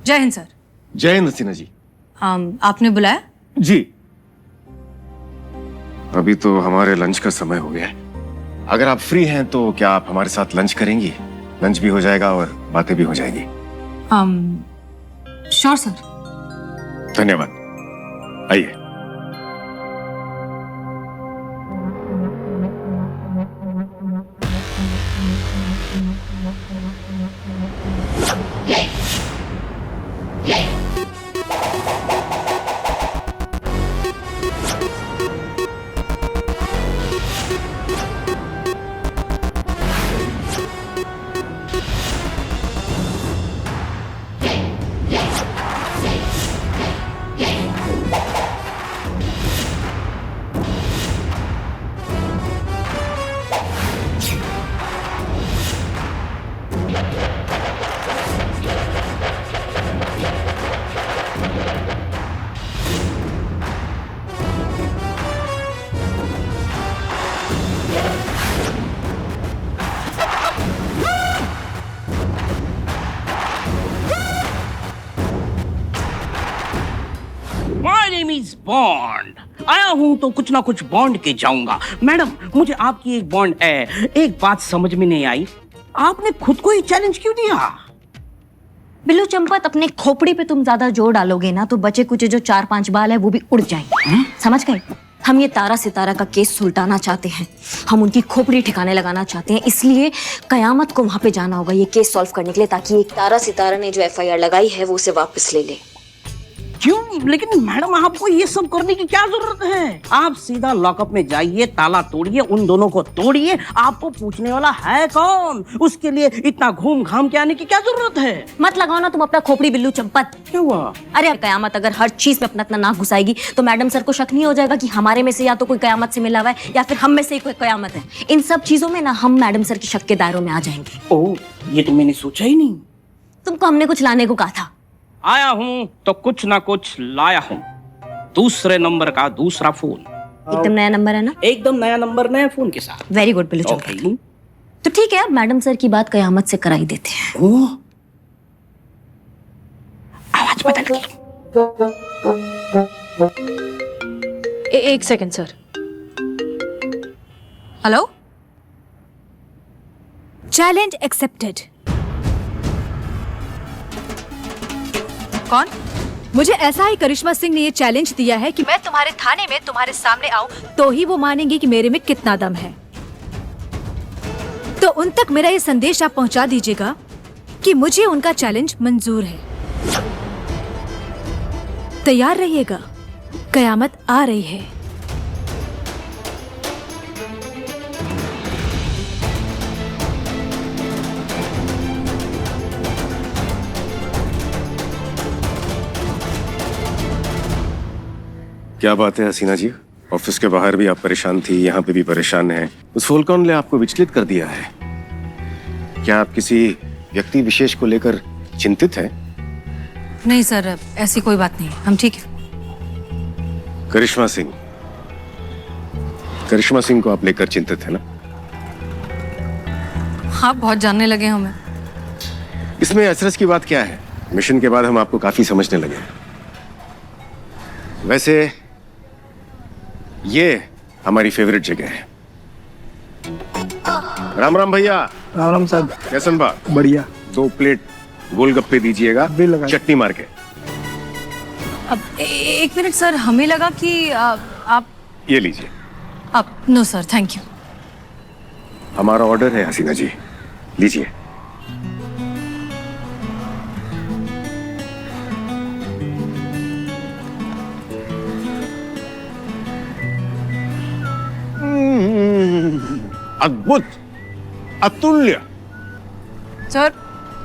जय हिंद सर। जय हिंद हसीना जी। आपने बुलाया? जी, अभी तो हमारे लंच का समय हो गया है। अगर आप फ्री हैं तो क्या आप हमारे साथ लंच करेंगी? लंच भी हो जाएगा और बातें भी हो जाएगी। Sure sir. धन्यवाद, आइए। My name is bond. आया हूँ तो कुछ ना कुछ बॉन्ड के जाऊंगा। मैडम, मुझे आपकी एक बॉन्ड है, एक बात समझ में नहीं आई, आपने खुद को ही चैलेंज क्यों दिया? बिल्लू चंपत, अपने खोपड़ी पे तुम ज्यादा जोर डालोगे ना तो बचे कुचे जो 4-5 बाल है वो भी उड़ जाएंगे। समझ गए? हम ये तारा सितारा का केस सुलटाना चाहते हैं, हम उनकी खोपड़ी ठिकाने लगाना चाहते हैं, इसलिए कयामत को वहां पे जाना होगा ये केस सॉल्व करने के लिए, ताकि एक तारा सितारा ने जो FIR लगाई है वो उसे वापस ले ले। क्यों? लेकिन मैडम आपको ये सब करने की क्या जरूरत है? आप सीधा लॉकअप में जाइए, ताला तोड़िए, उन दोनों को तोड़िए। आपको पूछने वाला है कौन? उसके लिए इतना घूम घाम के आने की क्या जरूरत है? मत लगाओ ना तुम अपना खोपड़ी बिल्लू चंपत। क्या हुआ? अरे कयामत अगर हर चीज में अपना नाक घुसाएगी तो मैडम सर को शक नहीं हो जाएगा कि हमारे में से या तो कोई कयामत से मिला हुआ है या फिर हम में से ही कोई कयामत है। इन सब चीजों में ना हम मैडम सर के शक के दायरों में आ जाएंगे। ओह, ये तो मैंने सोचा ही नहीं। तुमको हमने कुछ लाने को कहा था। आया हूँ तो कुछ ना कुछ लाया हूँ। दूसरे नंबर का दूसरा फोन। एकदम नया नंबर है ना? एकदम नया नंबर, नया फोन के साथ। Very good Billu Champat. तो ठीक है, अब मैडम सर की बात कयामत से कराई देते हैं। ओह, आवाज बदल गई। एक second sir. Hello, challenge accepted. कौन? मुझे ऐसा ही करिश्मा सिंह ने ये चैलेंज दिया है कि मैं तुम्हारे थाने में तुम्हारे सामने आऊं तो ही वो मानेंगे कि मेरे में कितना दम है। तो उन तक मेरा ये संदेश आप पहुंचा दीजिएगा कि मुझे उनका चैलेंज मंजूर है। तैयार रहिएगा, कयामत आ रही है। क्या बात है हसीना जी, ऑफिस के बाहर भी आप परेशान थी, यहाँ पे भी परेशान हैं। उस फोन कॉल ने आपको विचलित कर दिया है। क्या आप किसी व्यक्ति विशेष को लेकर चिंतित हैं? नहीं सर, ऐसी कोई बात नहीं, हम ठीक है। करिश्मा सिंह, करिश्मा सिंह को आप लेकर चिंतित है ना? आप बहुत जानने लगे हमें। इसमें अचरज की बात क्या है? मिशन के बाद हम आपको काफी समझने लगे हैं। वैसे ये हमारी फेवरेट जगह है। राम राम भैया। राम राम साहब। कैसन बा? बढ़िया। 2 प्लेट गोलगप्पे दीजिएगा, चटनी मार के। अब एक मिनट सर, हमें लगा कि आप ये लीजिए। आप नो सर, थैंक यू। हमारा ऑर्डर है हसीना जी, लीजिए। अद्भुत, अतुल्य। सर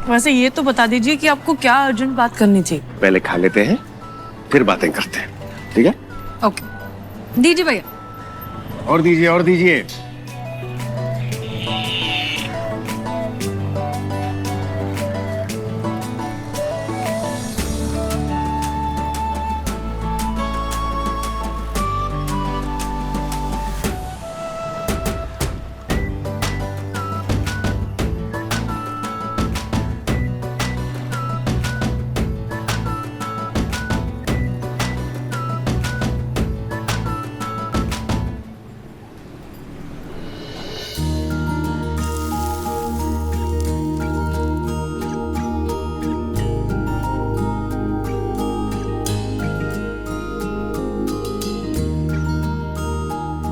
वैसे ये तो बता दीजिए कि आपको क्या अर्जेंट बात करनी थी। पहले खा लेते हैं, फिर बातें करते हैं, ठीक है? ओके, दीजिए भैया। और दीजिए, और दीजिए।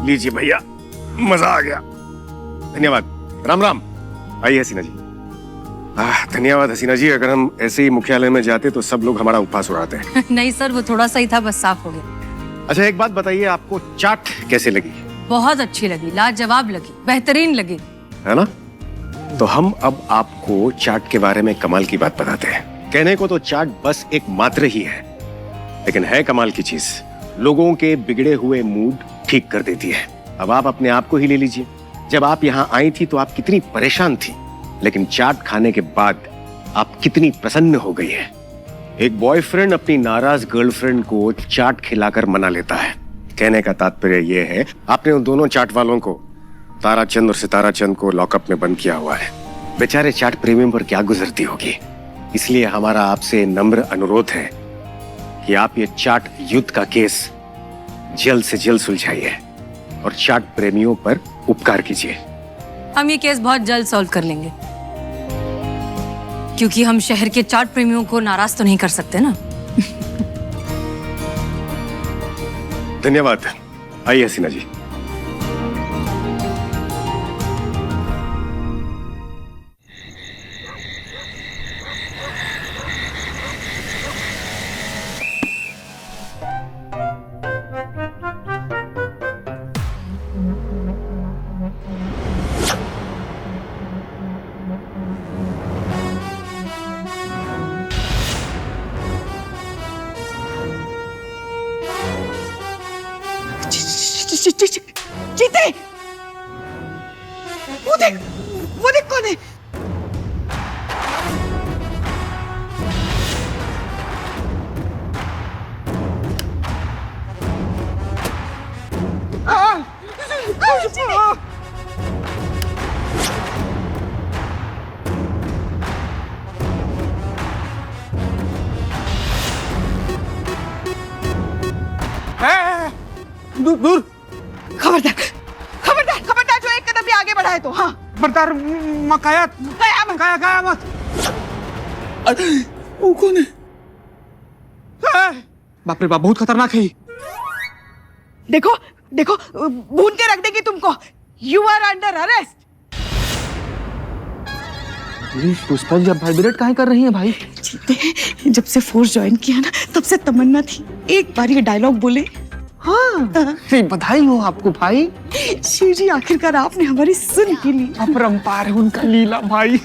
लीजिए भैया, मजा आ गया। धन्यवाद। राम राम। आइए हसीना जी। धन्यवाद हसीना जी, अगर हम ऐसे ही मुख्यालय में जाते तो सब लोग हमारा उपहास उड़ाते हैं। नहीं सर, वो थोड़ा सा ही था, बस साफ हो गया। अच्छा एक बात बताइए, आपको चाट कैसे लगी? बहुत अच्छी लगी, लाजवाब लगी, बेहतरीन लगी। है ना? तो हम अब आपको चाट के बारे में कमाल की बात बताते हैं। कहने को तो चाट बस एक मात्र ही है, लेकिन है कमाल की चीज। लोगों के बिगड़े हुए मूड ठीक कर देती है। अब आप अपने आप को ही ले लीजिए। जब आप यहाँ आई थी तो आप कितनी परेशान थी, लेकिन चाट खाने के बाद आप कितनी प्रसन्न हो गई है। एक बॉयफ्रेंड अपनी नाराज गर्लफ्रेंड को चाट खिलाकर मना लेता है। कहने का तात्पर्य यह है, आपने उन दोनों चाट वालों को, ताराचंद और सितारा चंद को लॉकअप में बंद किया हुआ है। बेचारे चाट प्रेमियों पर क्या गुजरती होगी। इसलिए हमारा आपसे नम्र अनुरोध है कि आप ये चाट युद्ध का केस जल्द से जल्द सुलझाइए और चाट प्रेमियों पर उपकार कीजिए। हम ये केस बहुत जल्द सॉल्व कर लेंगे, क्योंकि हम शहर के चाट प्रेमियों को नाराज तो नहीं कर सकते ना। धन्यवाद। आइए हसीना जी। जीते, वो देख कौन है? दूर दूर। खबरदार खबरदार खबरदार, जो एक कदम भी आगे बढ़ाए तो। हाँ बरदार मकाया गया मत। वो कौन है? बाप रे बाप, बहुत खतरनाक है। देखो देखो, भून के रख देगी तुमको। You are under arrest. Pushpa ji अब वाइब्रेट काहे कर रही हैं भाई? जीते, जब से फोर्स ज्वाइन किया ना, तब से तमन्ना थी एक बार ये डायलॉग बोले। हाँ, बधाई हो आपको भाई। शिव जी, आखिरकार आपने हमारी सुन की ली। अपरंपार है उनका लीला भाई।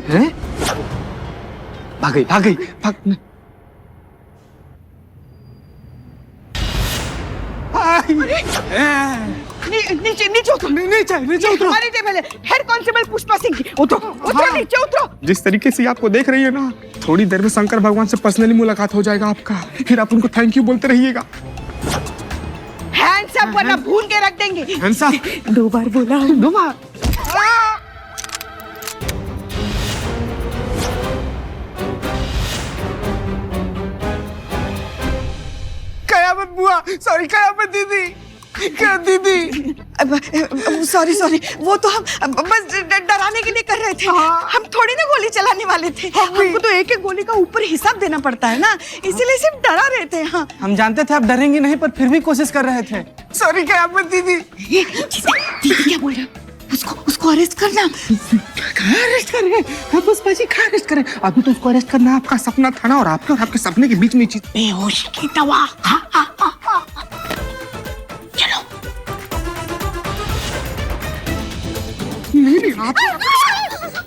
हैं? भाग गई भाग। नीचे नीचे उतरो, नीचे उतरो। हमारी टेबल है, हेड कांस्टेबल पुष्पा सिंह की। उतरो नीचे उतरो। जिस तरीके से आपको देख रही है ना, थोड़ी देर में शंकर भगवान से पर्सनली मुलाकात हो जाएगा आपका, फिर आप उनको थैंक यू बोलते रहिएगा। हैंड्स अप वरना भून के रख देंगे। Hands up. 2 बार बोला, 2 बार। कयामत बुआ, सॉरी कयामत दीदी, क्या दीदी? सॉरी वो तो हम बस डराने के लिए कर रहे थे। हम थोड़ी ना गोली चलाने वाले थे। हमको तो एक गोली का ऊपर हिसाब देना पड़ता है ना, इसीलिए सिर्फ डरा रहे थे। हाँ, हम जानते थे आप डरेंगे नहीं, पर फिर भी कोशिश कर रहे थे। सॉरी कयामत दीदी। दीदी क्या बोल रहे हो? उसको अरेस्ट करना। कहाँ अरेस्ट करें? पुष्पा जी कहाँ अरेस्ट करें? अभी तो उसको अरेस्ट करना आपका सपना था ना, और आपके सपने के बीच में चीज। बेहोश की दवा। चलो। नहीं आप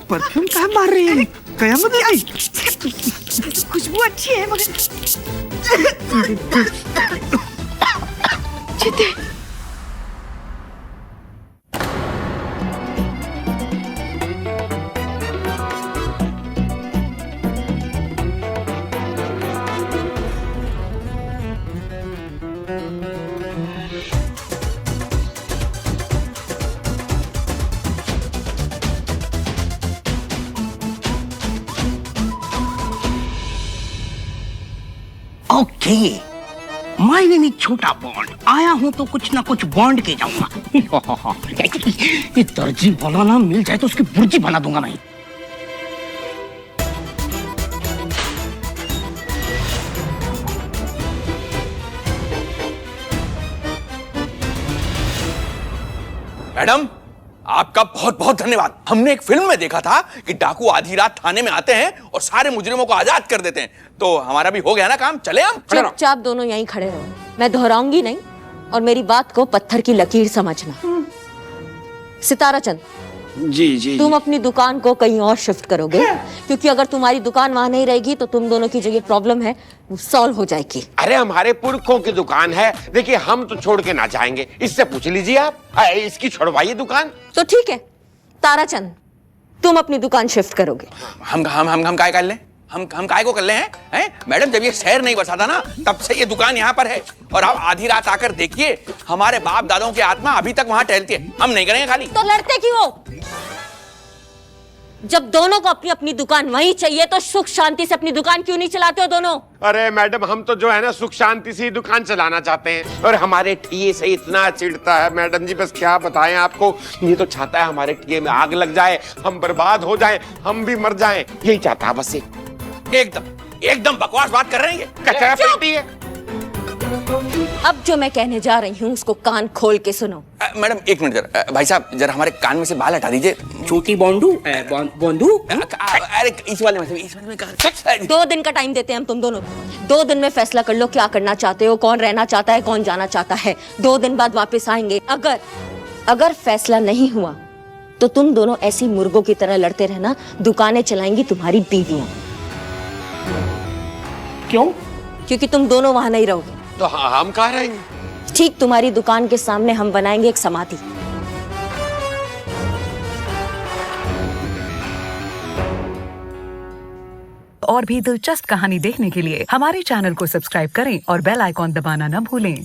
परफ्यूम कहाँ मार रहे हैं? कयामत नहीं आई। खुशबू अच्छी है मगर। जीते। ओके, माय नेम इज छोटा बॉन्ड। आया हूं तो कुछ ना कुछ बॉन्ड के जाऊंगा। ये दर्जी वाला ना मिल जाए तो उसकी बुर्जी बना दूंगा मैं। मैडम, आपका बहुत बहुत धन्यवाद। हमने एक फिल्म में देखा था कि डाकू आधी रात थाने में आते हैं और सारे मुजरिमों को आजाद कर देते हैं। तो हमारा भी हो गया ना काम, चले हम। चुपचाप दोनों यहीं खड़े रहो, मैं दोहराऊंगी नहीं, और मेरी बात को पत्थर की लकीर समझना। सितारा चंद, जी तुम अपनी दुकान को कहीं और शिफ्ट करोगे, क्योंकि अगर तुम्हारी दुकान वहां नहीं रहेगी तो तुम दोनों की जो ये प्रॉब्लम है वो सॉल्व हो जाएगी। अरे हमारे पुरखों की दुकान है, देखिए हम तो छोड़ के ना जाएंगे, इससे पूछ लीजिए आप। इसकी छोड़वाइए दुकान। तो ठीक है ताराचंद, तुम अपनी दुकान शिफ्ट करोगे। हम काय कर लें? हम काय को कर ले हैं? मैडम, जब ये शहर नहीं बसा था ना, तब से ये दुकान यहाँ पर है। और आप आधी रात आकर देखिए, हमारे बाप दादों की आत्मा अभी तक वहाँ टहलती है। हम नहीं करेंगे खाली। तो लड़ते क्यों हो? जब दोनों को अपनी अपनी दुकान वहीं चाहिए तो सुख शांति से अपनी दुकान क्यों नहीं चलाते हो दोनों? अरे मैडम, हम तो जो है ना सुख शांति से दुकान चलाना चाहते हैं, और हमारे ठिये से इतना चिढ़ता है मैडम जी, बस क्या बताएं आपको। ये तो चाहता है हमारे ठिये में आग लग जाए, हम बर्बाद हो जाएं, हम भी मर जाएं, यही चाहता है बस। एकदम बकवास बात कर रहे हैं। कचरा पेटी है। अब जो मैं कहने जा रही हूँ उसको कान खोल के सुनो। मैडम एक मिनट जरा, भाई साहब जरा हमारे कान में से बाल हटा दीजिए। छोटी बोंडू बोंदू। अरे इस वाले में कहा। 2 दिन का टाइम देते हैं हम तुम दोनों को। 2 दिन में फैसला कर लो क्या करना चाहते हो, कौन रहना चाहता है, कौन जाना चाहता है। 2 दिन बाद वापस आएंगे। अगर फैसला नहीं हुआ तो तुम दोनों ऐसी मुर्गों की तरह लड़ते रहना, दुकानें चलाएंगी तुम्हारी बीवियां। क्यों? क्योंकि तुम दोनों वहां नहीं रहोगे। तो हम कहाँ रहेंगे? ठीक तुम्हारी दुकान के सामने हम बनाएंगे एक समाधि। और भी दिलचस्प कहानी देखने के लिए हमारे चैनल को सब्सक्राइब करें और बेल आइकॉन दबाना न भूलें।